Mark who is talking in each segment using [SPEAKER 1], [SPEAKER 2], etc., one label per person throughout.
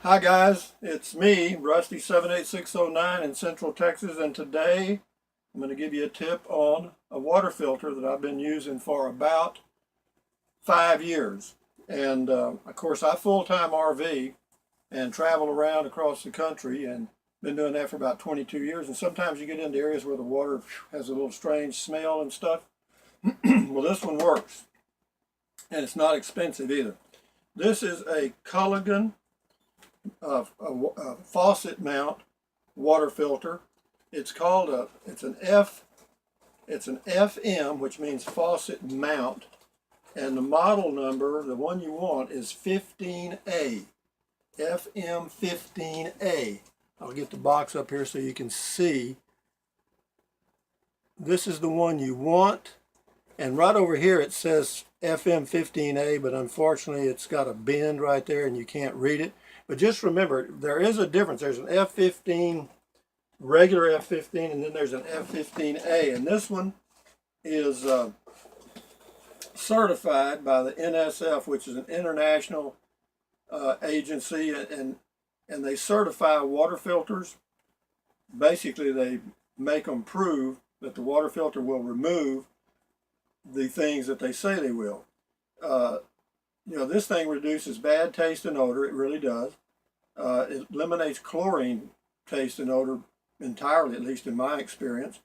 [SPEAKER 1] Hi guys, it's me, Rusty78609 in Central Texas, and today I'm going to give you a tip on a water filter that I've been using for about 5 years. And of course I full-time RV and travel around across the country and been doing that for about 22 years. And sometimes you get into areas where the water has a little strange smell and stuff. Well, this one works, and it's not expensive either. This is a Gilligan a faucet mount water filter. It's called it's an FM, which means faucet mount, and the model number, the one you want, is 15A. FM-15A. I'll get the box up here so you can see. This is the one you want, and right over here it says FM-15A, but unfortunately it's got a bend right there and you can't read it. But just remember, there is a difference. There's an F15, regular F15, and then there's an F15A. And this one is certified by the NSF, which is an international agency, and they certify water filters. Basically, they make them prove that the water filter will remove the things that they say they will. This thing reduces bad taste and odor. It really does. It eliminates chlorine taste and odor entirely, at least in my experience.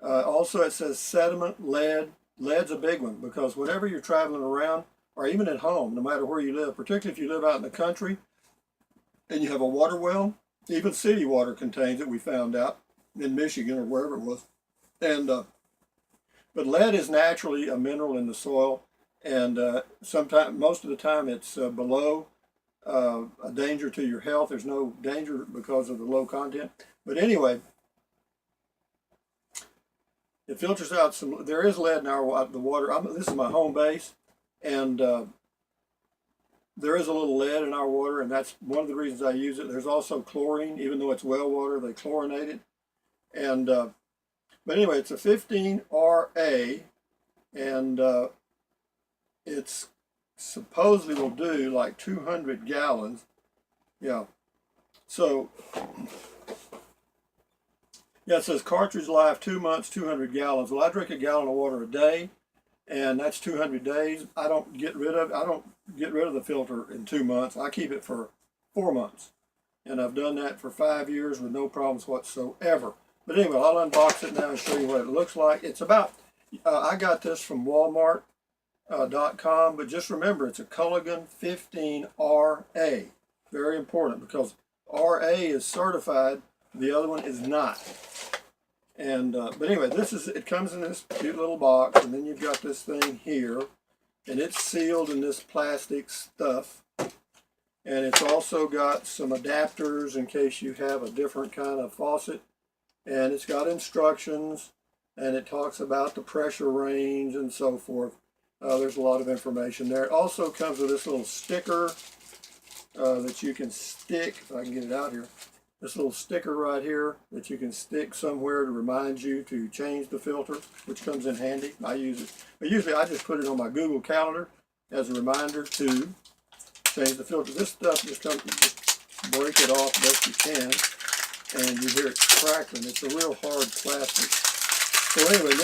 [SPEAKER 1] Also, it says sediment, lead. Lead's a big one, because whenever you're traveling around, or even at home, no matter where you live, particularly if you live out in the country and you have a water well, even city water contains it, we found out, in Michigan or wherever it was. And but lead is naturally a mineral in the soil, and most of the time it's below a danger to your health. There's no danger because of the low content. But anyway, it filters out some. There is lead in the water. This is my home base, and there is a little lead in our water, and that's one of the reasons I use it. There's also chlorine, even though it's well water, they chlorinate it. And but anyway, it's a 15RA, and it's supposedly will do like 200 gallons. Yeah. So, yeah, it says cartridge life 2 months, 200 gallons. Well, I drink a gallon of water a day, and that's 200 days. I don't get rid of the filter in 2 months. I keep it for 4 months. And I've done that for 5 years with no problems whatsoever. But anyway, I'll unbox it now and show you what it looks like. It's about, I got this from Walmart.com, but just remember, it's a Gilligan 15RA. Very important, because RA is certified, the other one is not. And but anyway, it comes in this cute little box, and then you've got this thing here, and it's sealed in this plastic stuff. And it's also got some adapters in case you have a different kind of faucet. And it's got instructions, and it talks about the pressure range and so forth. There's a lot of information there. It also comes with this little sticker that you can stick, if I can get it out here. This little sticker right here that you can stick somewhere to remind you to change the filter, which comes in handy. I use it. But usually I just put it on my Google Calendar as a reminder to change the filter. This stuff just break it off best you can, and you hear it crackling. It's a real hard plastic. So anyway,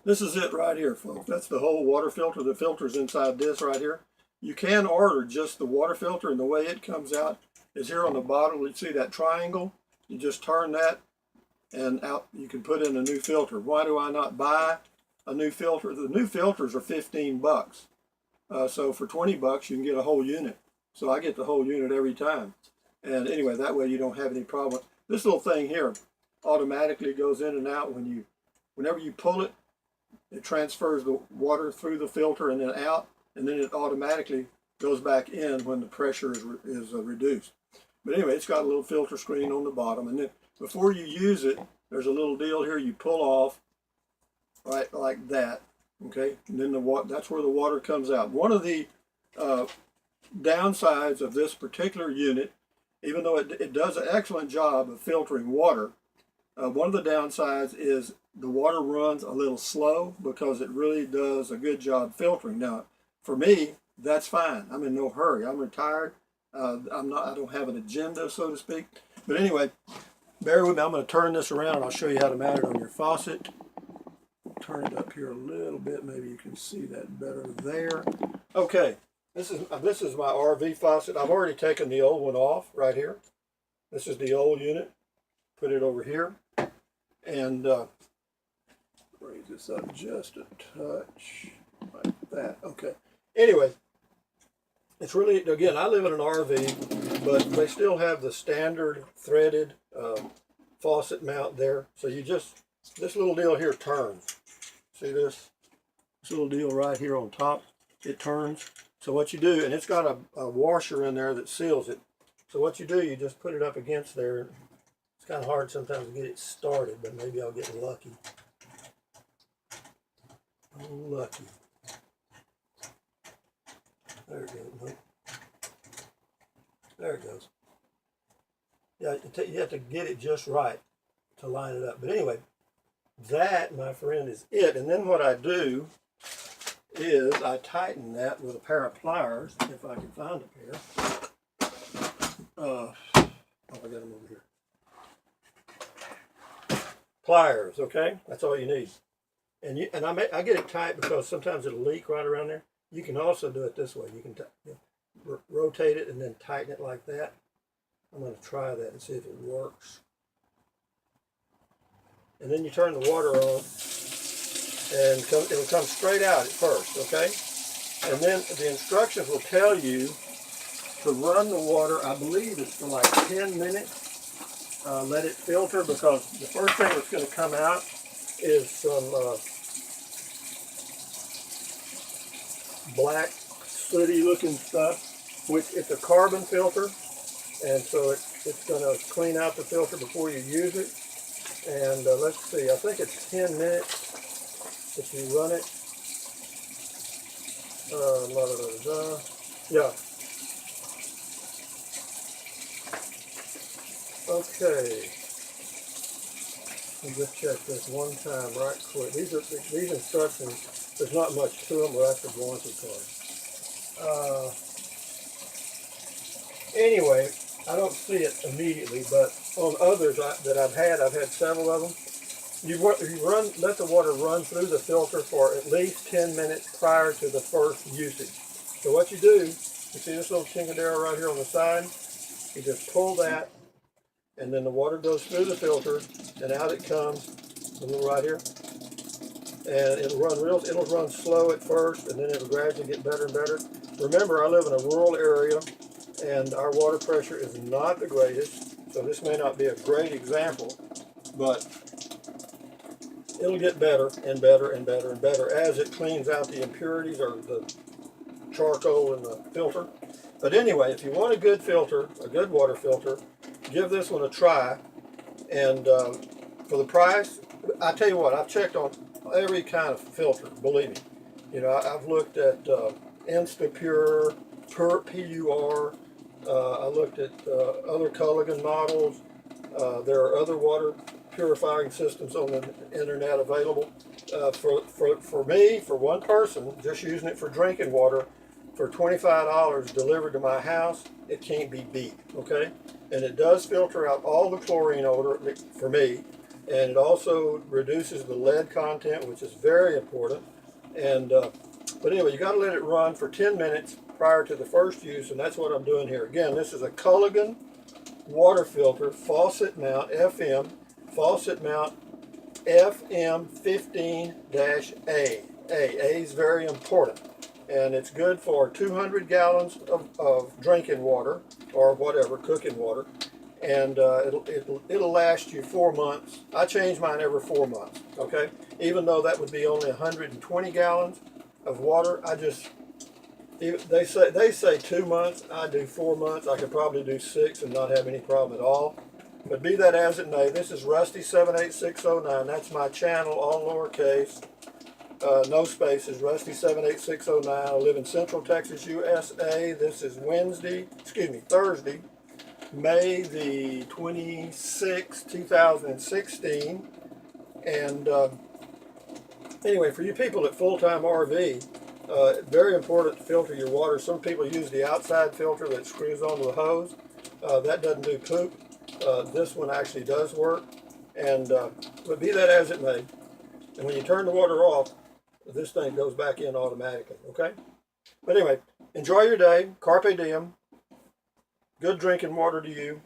[SPEAKER 1] this is it right here, folks. That's the whole water filter. The filter's inside this right here. You can order just the water filter, and the way it comes out is here on the bottom. You see that triangle? You just turn that, and out you can put in a new filter. Why do I not buy a new filter? The new filters are 15 bucks. So for 20 bucks, you can get a whole unit. So I get the whole unit every time. And anyway, that way you don't have any problem. This little thing here automatically goes in and out. Whenever you pull it, it transfers the water through the filter and then out, and then it automatically goes back in when the pressure is reduced. But anyway, it's got a little filter screen on the bottom, and then before you use it, there's a little deal here you pull off, right like that. Okay, and then that's where the water comes out. One of the downsides of this particular unit, even though it does an excellent job of filtering water, one of the downsides is the water runs a little slow, because it really does a good job filtering. Now, for me, that's fine. I'm in no hurry. I'm retired. I don't have an agenda, so to speak. But anyway, bear with me. I'm going to turn this around and I'll show you how to mount it on your faucet. Turn it up here a little bit. Maybe you can see that better there. Okay, this is my RV faucet. I've already taken the old one off right here. This is the old unit. Put it over here. And raise this up just a touch like that. Okay. Anyway, it's really, again, I live in an RV, but they still have the standard threaded faucet mount there. So you just, this little deal here turns. See this? This little deal right here on top, it turns. So what you do, and it's got a washer in there that seals it. So what you do, you just put it up against there. It's kind of hard sometimes to get it started, but maybe I'll get lucky. Oh, lucky. There it goes. Nope. There it goes. Yeah, you have to get it just right to line it up. But anyway, that, my friend, is it. And then what I do is I tighten that with a pair of pliers, if I can find a pair. Oh, I got them over here. Pliers, okay? That's all you need. And I get it tight because sometimes it'll leak right around there. You can also do it this way. You can rotate it and then tighten it like that. I'm going to try that and see if it works. And then you turn the water on, and it'll come straight out at first, okay? And then the instructions will tell you to run the water, I believe it's for like 10 minutes. Let it filter, because the first thing that's going to come out is some black, sooty looking stuff, which it's a carbon filter, and so it's going to clean out the filter before you use it. And let's see, I think it's 10 minutes if you run it. Yeah. Okay. Let me just check this one time right quick. These instructions, there's not much to them, or that's the warranty card. Anyway, I don't see it immediately, but on others that I've had several of them. Let the water run through the filter for at least 10 minutes prior to the first usage. So what you do, you see this little chingadero right here on the side? You just pull that, and then the water goes through the filter, and out it comes, a little right here. And it'll run slow at first, and then it'll gradually get better and better. Remember, I live in a rural area, and our water pressure is not the greatest, so this may not be a great example, but it'll get better and better and better and better as it cleans out the impurities or the charcoal in the filter. But anyway, if you want a good filter, a good water filter, give this one a try. And for the price, I tell you what, I've checked on every kind of filter, believe me. You know, I've looked at Instapure, PUR, I looked at other Gilligan models. There are other water purifying systems on the internet available. For me, for one person, just using it for drinking water, for $25 delivered to my house, it can't be beat, okay? And it does filter out all the chlorine odor for me, and it also reduces the lead content, which is very important. And but anyway, you got to let it run for 10 minutes prior to the first use, and that's what I'm doing here. Again, this is a Gilligan water filter, faucet mount, FM, faucet mount FM-15A. A is very important, and it's good for 200 gallons of drinking water or whatever, cooking water, and it'll last you 4 months. I change mine every 4 months, okay? Even though that would be only 120 gallons of water, they say 2 months. I do 4 months. I could probably do 6 and not have any problem at all. But be that as it may, this is Rusty78609. That's my channel, all lowercase, no spaces. Rusty78609. I live in Central Texas, USA. This is Thursday, May the 26th, 2016. And anyway, for you people at Full Time RV, Very important to filter your water. Some people use the outside filter that screws onto the hose. That doesn't do poop. This one actually does work. And but be that as it may, and when you turn the water off, this thing goes back in automatically. Okay. But anyway, enjoy your day. Carpe diem. Good drinking water to you.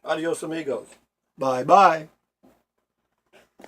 [SPEAKER 1] Adios, amigos. Bye bye.